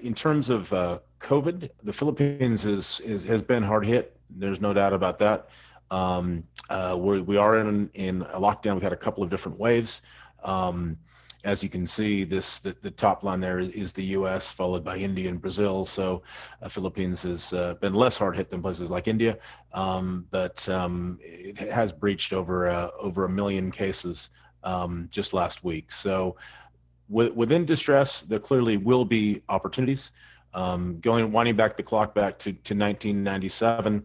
in terms of COVID, the Philippines has been hard hit. There's no doubt about that. We are in a lockdown. We've had a couple of different waves. As you can see, the top line there is the U.S. followed by India and Brazil. So Philippines has been less hard hit than places like India, but it has breached over a million cases just last week. So within distress, there clearly will be opportunities. Winding back the clock back to 1997,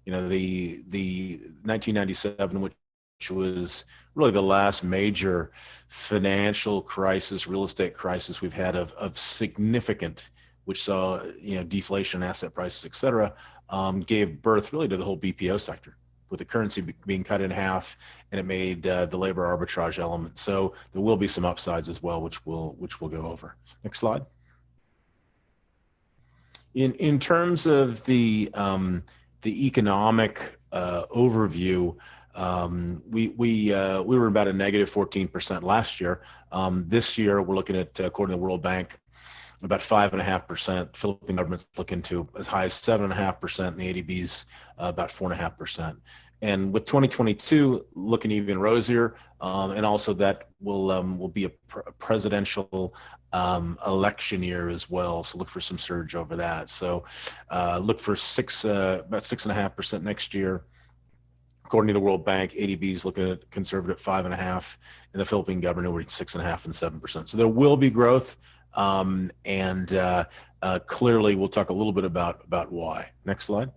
the 1997, which was really the last major financial crisis, real estate crisis we've had of significant, which saw deflation, asset prices, et cetera, gave birth really to the whole BPO sector, with the currency being cut in half, and it made the labor arbitrage element. So there will be some upsides as well, which we'll go over. Next slide. In terms of the economic overview, we were about a negative 14% last year. This year, we're looking at, according to the World Bank, about 5.5%. Philippine government's looking to as high as 7.5%, and the ADB's about 4.5%. And with 2022 looking even rosier, and also that will be a presidential election year as well. So look for some surge over that. So look for about 6.5% next year. According to the World Bank, ADB is looking at conservative 5.5%, and the Philippine government will reach 6.5% and 7%. So there will be growth, and clearly we'll talk a little bit about why. Next slide.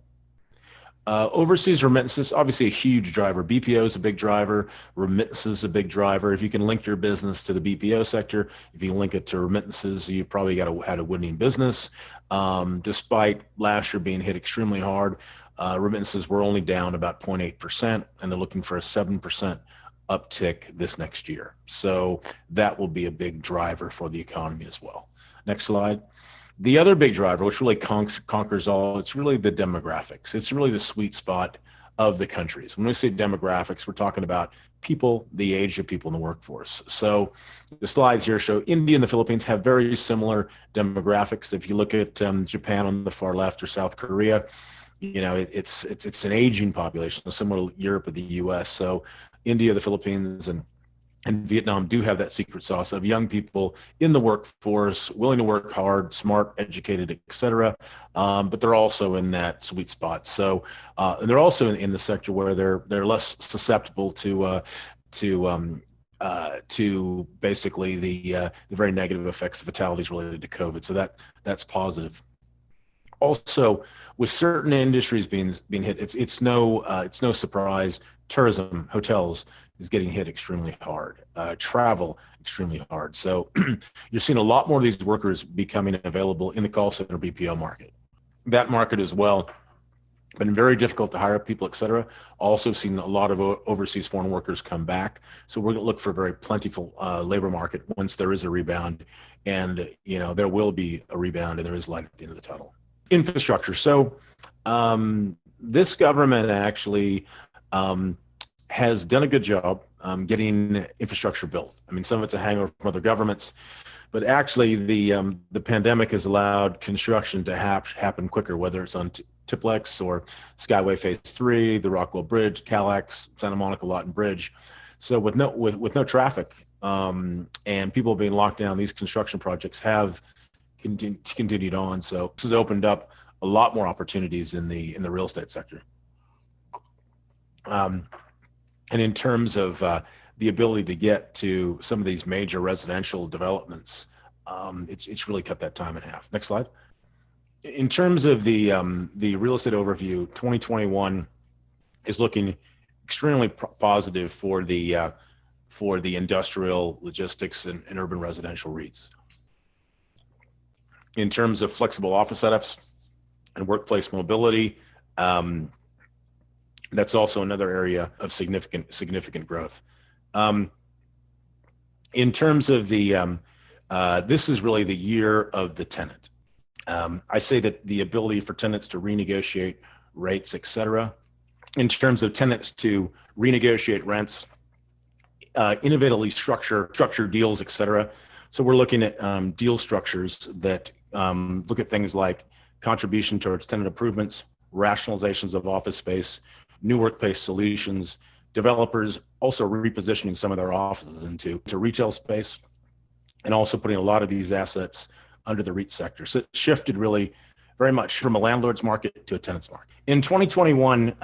Overseas remittances, obviously a huge driver. BPO is a big driver. Remittances is a big driver. If you can link your business to the BPO sector, if you link it to remittances, you probably had a winning business. Despite last year being hit extremely hard, remittances were only down about 0.8%, and they're looking for a 7% uptick this next year. So that will be a big driver for the economy as well. Next slide. The other big driver, which really conquers all, it's really the demographics. It's really the sweet spot of the countries. When we say demographics, we're talking about people, the age of people in the workforce. So the slides here show India and the Philippines have very similar demographics. If you look at Japan on the far left, or South Korea, it's an aging population, similar to Europe or the U.S. So India, the Philippines, and Vietnam do have that secret sauce of young people in the workforce, willing to work hard, smart, educated, et cetera. But they're also in that sweet spot. So, and they're also in the sector where they're less susceptible to basically the very negative effects of fatalities related to COVID. So that's positive. Also, with certain industries being hit, it's no surprise. Tourism, hotels is getting hit extremely hard. Travel, extremely hard. So you're seeing a lot more of these workers becoming available in the call center BPO market. That market as well, been very difficult to hire people, et cetera. Also seen a lot of overseas foreign workers come back. So we're going to look for a very plentiful labor market once there is a rebound. And, there will be a rebound, and there is light at the end of the tunnel. Infrastructure. So this government actually has done a good job getting infrastructure built. I mean, some of it's a hangover from other governments, but actually the pandemic has allowed construction to happen quicker, whether it's on Tiplex or Skyway Phase 3, the Rockwell Bridge, Calax, Santa Monica Lawton Bridge. So with no traffic and people being locked down, these construction projects have continued on. So this has opened up a lot more opportunities in the real estate sector. And in terms of the ability to get to some of these major residential developments, it's really cut that time in half. Next slide. In terms of the real estate overview, 2021 is looking extremely positive for the industrial, logistics, and urban residential REITs. In terms of flexible office setups and workplace mobility, that's also another area of significant growth. In terms of this is really the year of the tenant. I say that the ability for tenants to renegotiate rates, et cetera, in terms of tenants to renegotiate rents, innovatively structure deals, et cetera. So we're looking at deal structures that look at things like contribution towards tenant improvements, rationalizations of office space, new workplace solutions, developers also repositioning some of their offices into retail space, and also putting a lot of these assets under the REIT sector. So it shifted really very much from a landlord's market to a tenant's market. In 2021,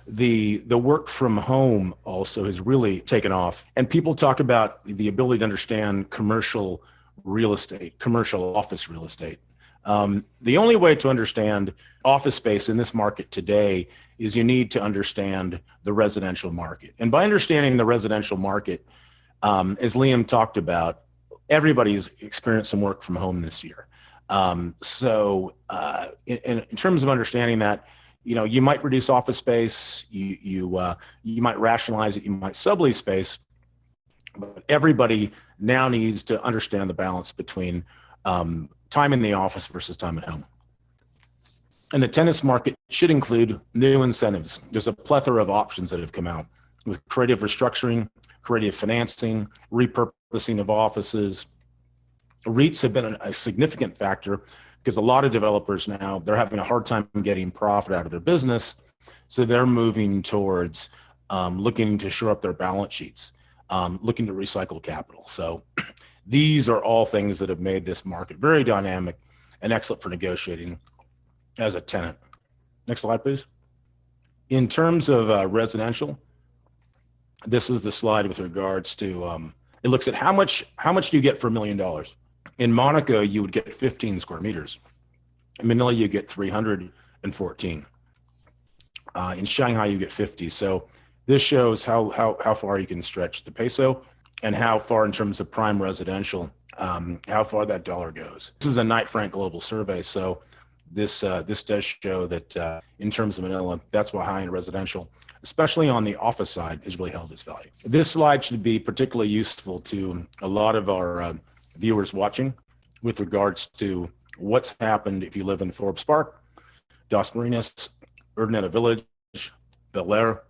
the work from home also has really taken off, and people talk about the ability to understand commercial real estate, commercial office real estate. The only way to understand office space in this market today is you need to understand the residential market. And by understanding the residential market, as Liam talked about, everybody's experienced some work from home this year. So in terms of understanding that, you might reduce office space, you might rationalize it, you might sublease space, but everybody now needs to understand the balance between time in the office versus time at home. And the tenants market should include new incentives. There's a plethora of options that have come out with creative restructuring, creative financing, repurposing of offices. REITs have been a significant factor because a lot of developers now, they're having a hard time getting profit out of their business. So they're moving towards looking to shore up their balance sheets, looking to recycle capital. So these are all things that have made this market very dynamic and excellent for negotiating as a tenant. Next slide, please. In terms of residential, this is the slide with regards to, it looks at how much do you get for $1 million? In Monaco, you would get 15 square meters. In Manila, you get 314. In Shanghai, you get 50. So this shows how far you can stretch the peso and how far in terms of prime residential, how far that dollar goes. This is a Knight Frank global survey. So this does show that in terms of Manila, that's why high-end residential, especially on the office side, has really held its value. This slide should be particularly useful to a lot of our viewers watching with regards to what's happened if you live in Forbes Park, Dos Marinas, Urdaneta Village, Baer,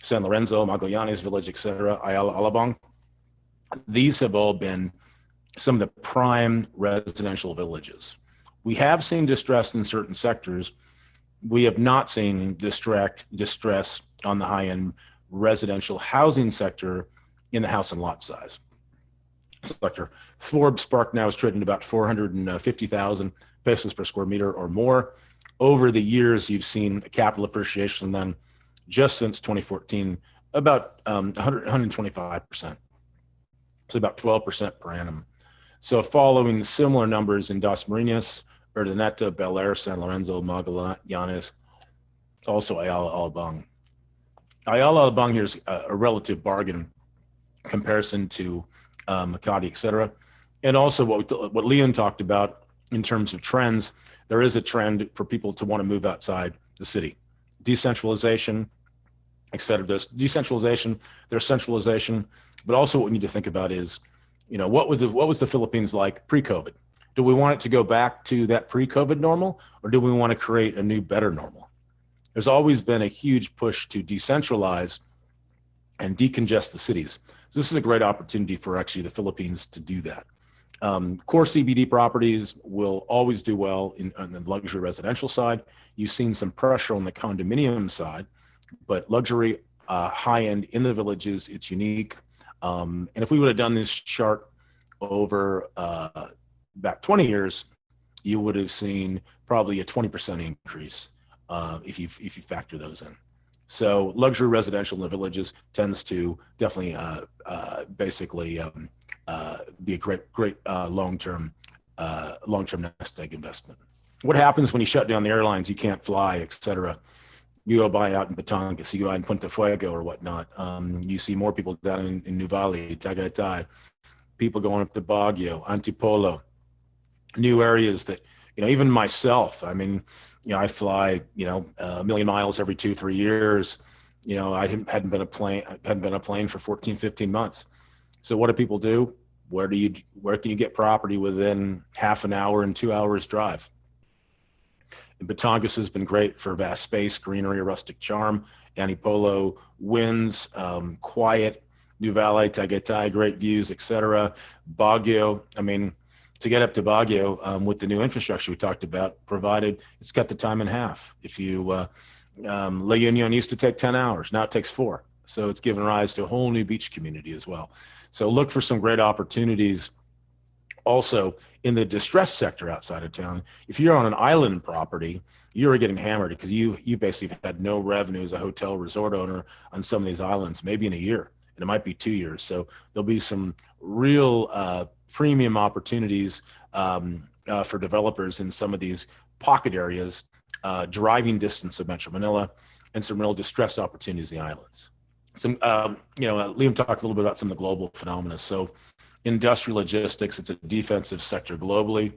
San Lorenzo, Magallanes Village, etc., Ayala Alabang. These have all been some of the prime residential villages. We have seen distress in certain sectors. We have not seen distress on the high-end residential housing sector in the house and lot size sector. Forbes Park now is trading about 450,000 pesos per square meter or more. Over the years, you've seen a capital appreciation then just since 2014, about 125%. So about 12% per annum. So following similar numbers in Dos Marinas, Urdaneta, Baer, San Lorenzo, Magallanes, also Ayala Alabang. Ayala Alabang here is a relative bargain comparison to Makati, et cetera. And also what Leon talked about in terms of trends, there is a trend for people to want to move outside the city. Decentralization, et cetera. There's decentralization, there's centralization, but also what we need to think about is, what was the Philippines like pre-COVID? Do we want it to go back to that pre-COVID normal, or do we want to create a new, better normal? There's always been a huge push to decentralize and decongest the cities. So this is a great opportunity for actually the Philippines to do that. Core CBD properties will always do well on the luxury residential side. You've seen some pressure on the condominium side, but luxury high-end in the villages, it's unique. And if we would have done this chart over back 20 years, you would have seen probably a 20% increase if you factor those in. So luxury residential in the villages tends to definitely basically be a great long-term nest egg investment. What happens when you shut down the airlines? You can't fly, et cetera. You go buy out in Batangas, you go out in Punta Fuego or whatnot. You see more people down in Nuvali, Tagaytay, people going up to Baguio, Antipolo, new areas that, even myself, I mean, I fly, a million miles every 2-3 years. I hadn't been a plane for 14, 15 months. So what do people do? Where can you get property within half an hour and 2 hours drive? And Batangas has been great for vast space, greenery, rustic charm. Antipolo, winds, quiet. Nuvali, Tagaytay, great views, etc. Baguio, I mean, to get up to Baguio with the new infrastructure we talked about, provided it's cut the time in half. If you, La Union used to take 10 hours, now it takes 4. So it's given rise to a whole new beach community as well. So look for some great opportunities also in the distressed sector outside of town. If you're on an island property, you're getting hammered because you basically had no revenue as a hotel resort owner on some of these islands, maybe in a year, and it might be 2 years. So there'll be some real premium opportunities for developers in some of these pocket areas, driving distance of Metro Manila, and some real distress opportunities in the islands. Some, Liam talked a little bit about some of the global phenomena. So industrial logistics, it's a defensive sector globally.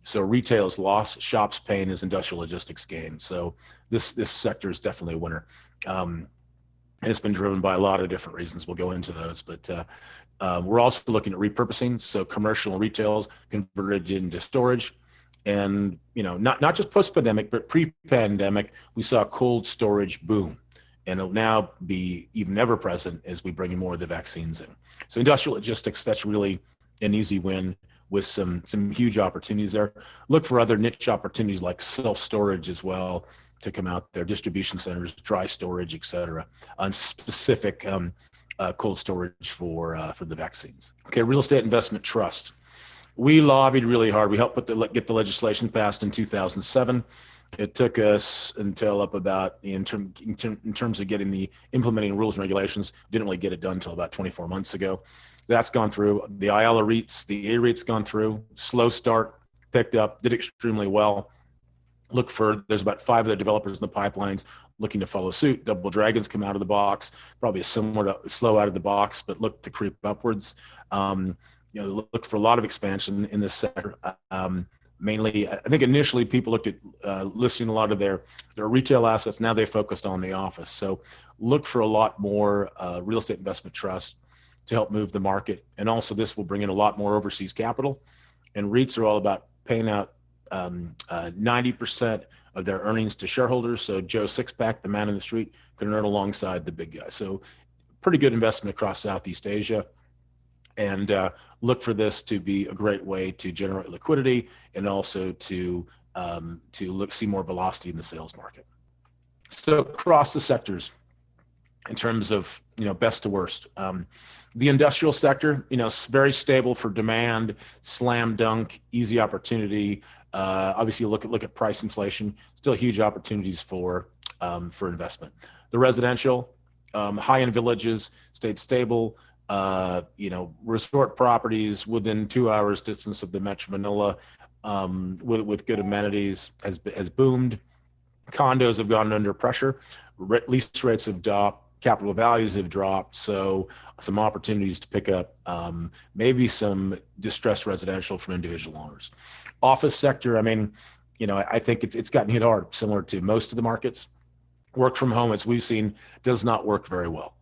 So retail's loss, shops pain is industrial logistics gain. So this sector is definitely a winner. And it's been driven by a lot of different reasons. We'll go into those, but we're also looking at repurposing. So commercial and retail's converted into storage. And, not just post-pandemic, but pre-pandemic, we saw cold storage boom. And it'll now be even ever present as we bring in more of the vaccines in. So industrial logistics, that's really an easy win with some huge opportunities there. Look for other niche opportunities like self-storage as well to come out there, distribution centers, dry storage, et cetera, on specific cold storage for the vaccines. Okay, real estate investment trust. We lobbied really hard. We helped get the legislation passed in 2007. It took us until up about, in terms of getting the implementing rules and regulations, didn't really get it done until about 24 months ago. That's gone through. The ILA REITs, the A REITs gone through. Slow start, picked up, did extremely well. There's about 5 of the developers in the pipelines looking to follow suit. Double Dragons come out of the box, probably similar to slow out of the box, but look to creep upwards. Look for a lot of expansion in this sector. Mainly, I think initially people looked at listing a lot of their retail assets. Now they focused on the office. So look for a lot more real estate investment trust to help move the market. And also this will bring in a lot more overseas capital. And REITs are all about paying out 90% of their earnings to shareholders. So Joe Sixpack, the man in the street, can earn alongside the big guy. So pretty good investment across Southeast Asia. And look for this to be a great way to generate liquidity and also to see more velocity in the sales market. So across the sectors, in terms of best to worst, the industrial sector, very stable for demand, slam dunk, easy opportunity. Obviously, look at price inflation, still huge opportunities for investment. The residential, high-end villages stayed stable. Resort properties within 2 hours distance of the Metro Manila with good amenities has boomed. Condos have gone under pressure. Lease rates have dropped. Capital values have dropped. So some opportunities to pick up maybe some distressed residential from individual owners. Office sector, I think it's gotten hit hard, similar to most of the markets. Work from home, as we've seen, does not work very well.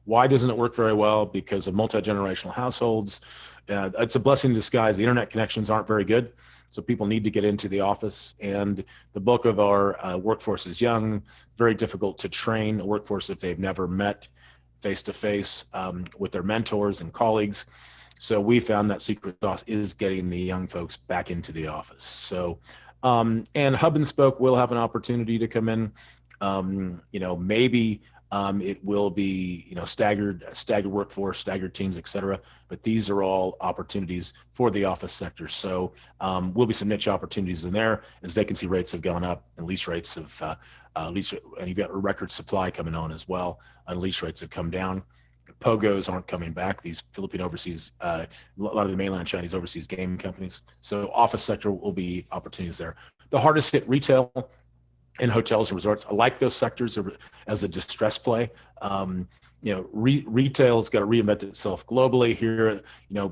Why doesn't it work very well? Because of multi-generational households. It's a blessing in disguise. The internet connections aren't very good, so people need to get into the office. And the bulk of our workforce is young, very difficult to train a workforce if they've never met face-to-face with their mentors and colleagues. So we found that secret sauce is getting the young folks back into the office. So, and hub and spoke will have an opportunity to come in. Maybe it will be, staggered workforce, staggered teams, et cetera. But these are all opportunities for the office sector. So will be some niche opportunities in there as vacancy rates have gone up and lease rates have, and you've got a record supply coming on as well, and lease rates have come down. POGOs aren't coming back. These Philippine overseas, a lot of the mainland Chinese overseas game companies. So office sector will be opportunities there. The hardest hit retail and hotels and resorts. I like those sectors as a distress play. Retail's got to reinvent itself globally here.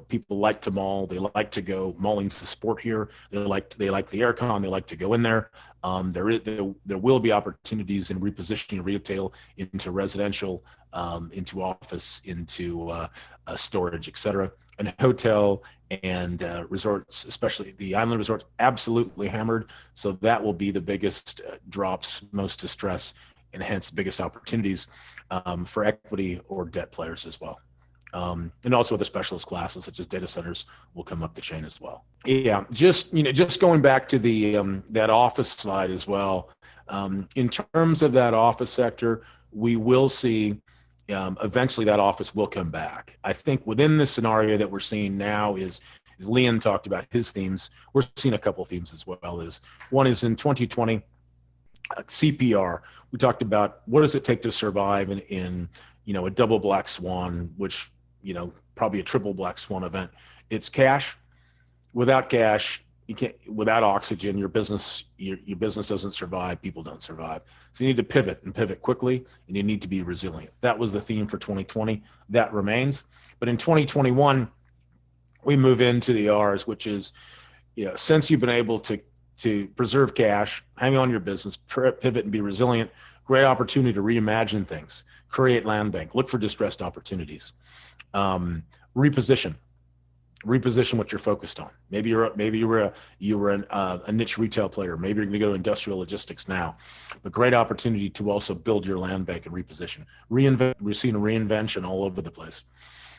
People like to mall. They like to go. Malling's the sport here. They like the aircon. They like to go in there. There will be opportunities in repositioning retail into residential, into office, into storage, et cetera. And hotel and resorts, especially the island resorts, absolutely hammered. So that will be the biggest drops, most distress, and hence biggest opportunities for equity or debt players as well. And also other specialist classes such as data centers will come up the chain as well. Yeah, just going back to the that office slide as well. In terms of that office sector, we will see eventually that office will come back. I think within the scenario that we're seeing now is Leon talked about his themes. We're seeing a couple of themes as well. Is one is in 2020 CPR. We talked about what does it take to survive in a double black swan, which probably a triple black swan event. It's cash. Without cash, you can't. Without oxygen, your business doesn't survive. People don't survive. So you need to pivot and pivot quickly, and you need to be resilient. That was the theme for 2020. That remains. But in 2021, we move into the R's, which is, since you've been able to preserve cash, hang on your business, pivot and be resilient, great opportunity to reimagine things, create land bank, look for distressed opportunities, reposition what you're focused on. Maybe you were a niche retail player. Maybe you're going to go to industrial logistics now, but great opportunity to also build your land bank and reposition. We're seeing reinvention all over the place.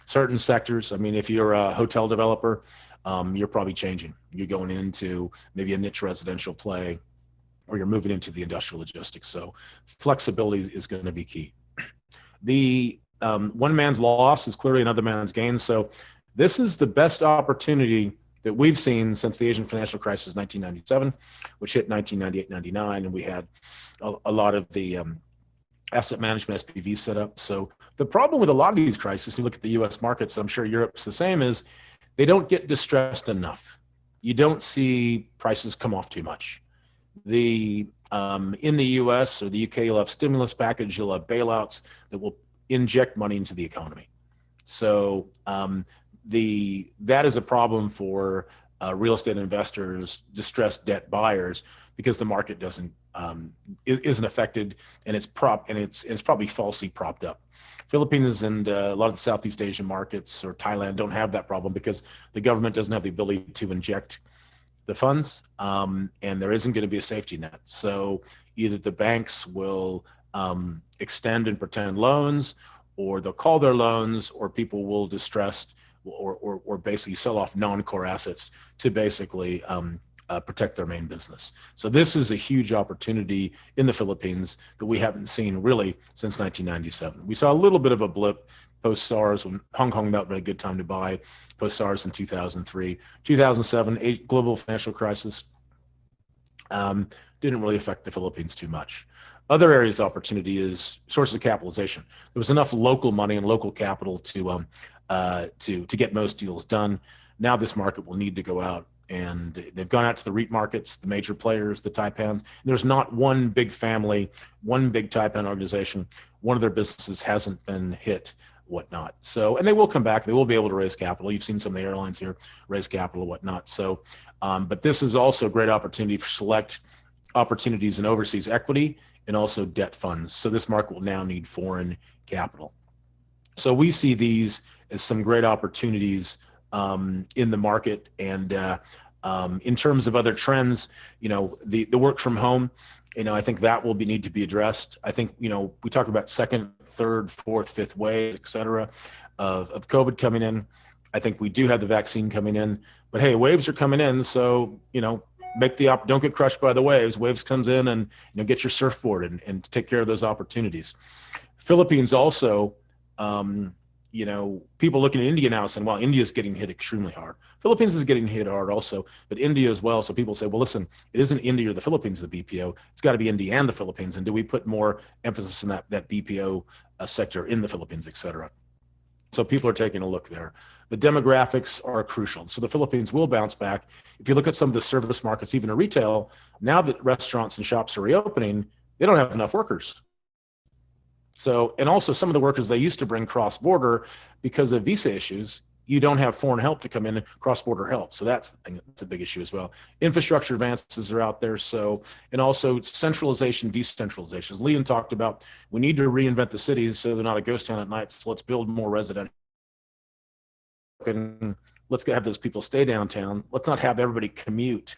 Certain sectors. I mean, if you're a hotel developer, you're probably changing. You're going into maybe a niche residential play, or you're moving into the industrial logistics. So flexibility is going to be key. The one man's loss is clearly another man's gain. So this is the best opportunity that we've seen since the Asian financial crisis, 1997, which hit 1998, 99, and we had a lot of the asset management SPVs set up. So the problem with a lot of these crises, you look at the U.S. markets, I'm sure Europe's the same, is they don't get distressed enough. You don't see prices come off too much. In the U.S. or the U.K., you'll have stimulus package, you'll have bailouts that will inject money into the economy. So that is a problem for real estate investors, distressed debt buyers, because the market isn't affected, and it's probably falsely propped up. Philippines and a lot of the Southeast Asian markets or Thailand don't have that problem because the government doesn't have the ability to inject the funds, and there isn't going to be a safety net. So either the banks will extend and pretend loans, or they'll call their loans, or people will distress or basically sell off non-core assets to basically protect their main business. So this is a huge opportunity in the Philippines that we haven't seen really since 1997. We saw a little bit of a blip post-SARS when Hong Kong, not a very good time to buy, post-SARS in 2003. 2007, global financial crisis, didn't really affect the Philippines too much. Other areas of opportunity is sources of capitalization. There was enough local money and local capital to get most deals done. Now this market will need to go out, and they've gone out to the REIT markets, the major players, the Taipans. There's not one big family, one big Taipan organization. One of their businesses hasn't been hit, whatnot. So, and they will come back. They will be able to raise capital. You've seen some of the airlines here raise capital, whatnot. So, but this is also a great opportunity for select opportunities in overseas equity and also debt funds. So this market will now need foreign capital. So we see these as some great opportunities in the market. And in terms of other trends, the work from home, I think that will need to be addressed. I think, we talk about second, third, fourth, fifth wave, et cetera, of COVID coming in. I think we do have the vaccine coming in, but hey, waves are coming in. So, don't get crushed by the waves. Waves comes in, and, get your surfboard and take care of those opportunities. Philippines also, people looking at India now saying, well, India's getting hit extremely hard. Philippines is getting hit hard also, but India as well. So people say, well, listen, it isn't India or the Philippines, the BPO. It's got to be India and the Philippines. And do we put more emphasis in that BPO sector in the Philippines, et cetera? So people are taking a look there. The demographics are crucial. So the Philippines will bounce back. If you look at some of the service markets, even in retail, now that restaurants and shops are reopening, they don't have enough workers. So, and also some of the workers they used to bring cross-border, because of visa issues, you don't have foreign help to come in and cross-border help. So that's a big issue as well. Infrastructure advances are out there. So, and also centralization, decentralization. As Leon talked about, we need to reinvent the cities so they're not a ghost town at night. So let's build more residential. And let's have those people stay downtown. Let's not have everybody commute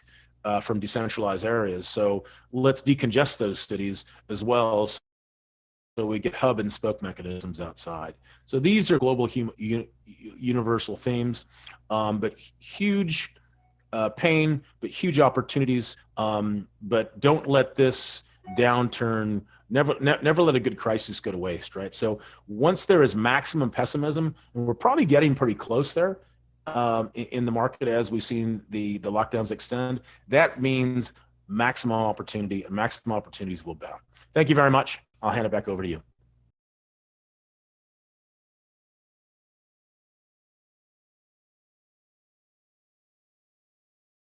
from decentralized areas. So let's decongest those cities as well. So we get hub and spoke mechanisms outside. So these are global universal themes, but huge pain, but huge opportunities. But don't let this downturn, never let a good crisis go to waste, right? So once there is maximum pessimism, and we're probably getting pretty close there in the market as we've seen the lockdowns extend, that means maximum opportunity, and maximum opportunities will bound. Thank you very much. I'll hand it back over to you.